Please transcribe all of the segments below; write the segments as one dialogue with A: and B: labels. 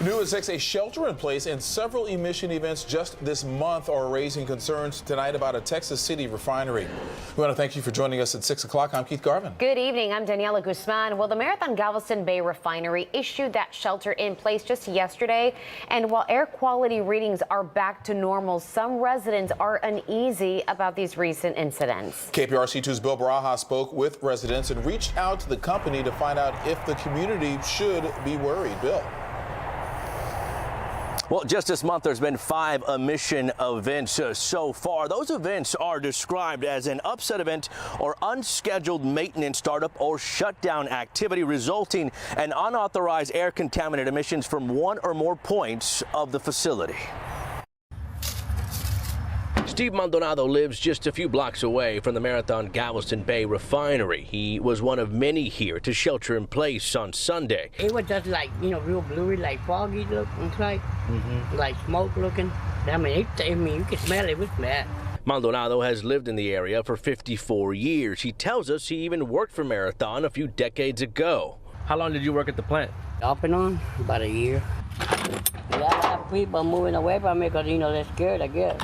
A: New at 6, a shelter in place and several emission events just this month are raising concerns tonight about a Texas City refinery. We want to thank you for joining us at 6 o'clock. I'm Keith Garvin.
B: Good evening. I'm Daniela Guzman. Well, the Marathon Galveston Bay Refinery issued that shelter in place just yesterday. And while air quality readings are back to normal, some residents are uneasy about these recent incidents.
A: KPRC 2's Bill Barajas spoke with residents and reached out to the company to find out if the community should be worried. Bill.
C: Well, just this month, there's been 5 emission events so far. Those events are described as an upset event or unscheduled maintenance startup or shutdown activity resulting in unauthorized air contaminant emissions from one or more points of the facility. Steve Maldonado lives just a few blocks away from the Marathon Galveston Bay Refinery. He was one of many here to shelter in place on Sunday.
D: It was just like, real bluey, like foggy looking, like smoke looking. I mean, you can smell it. It was bad.
C: Maldonado has lived in the area for 54 years. He tells us he even worked for Marathon a few decades ago. How long did you work at the plant?
D: Off and on, about a year. A lot of people moving away from me because, they're scared, I guess.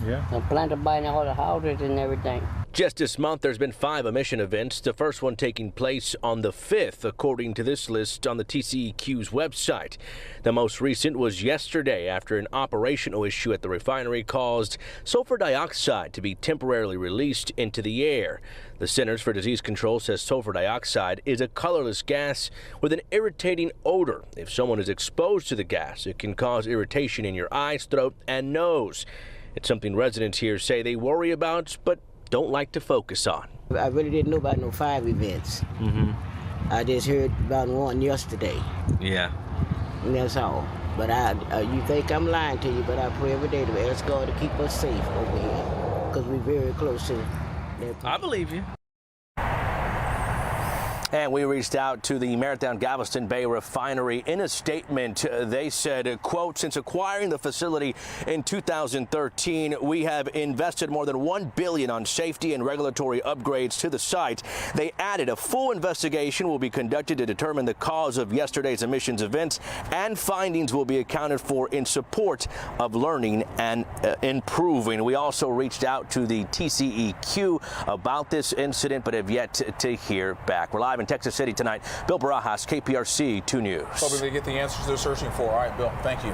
A: Yeah.
D: The plant are buying all the houses and everything.
C: Just this month, there's been 5 emission events, the first one taking place on the 5th, according to this list on the TCEQ's website. The most recent was yesterday after an operational issue at the refinery caused sulfur dioxide to be temporarily released into the air. The Centers for Disease Control says sulfur dioxide is a colorless gas with an irritating odor. If someone is exposed to the gas, it can cause irritation in your eyes, throat, and nose. It's something residents here say they worry about, but don't like to focus on.
E: I really didn't know about no 5 events. I just heard about one yesterday.
C: Yeah.
E: And that's all. But you think I'm lying to you, but I pray every day to ask God to keep us safe over here, because we're very close to that.
C: I believe you. And we reached out to the Marathon Galveston Bay Refinery. In a statement, they said, quote, since acquiring the facility in 2013, we have invested more than $1 billion on safety and regulatory upgrades to the site. They added a full investigation will be conducted to determine the cause of yesterday's emissions events, and findings will be accounted for in support of learning and improving. We also reached out to the TCEQ about this incident, but have yet to hear back. We're live in Texas City tonight. Bill Barajas, KPRC 2 News.
A: Hoping they get the answers they're searching for. All right, Bill, thank you.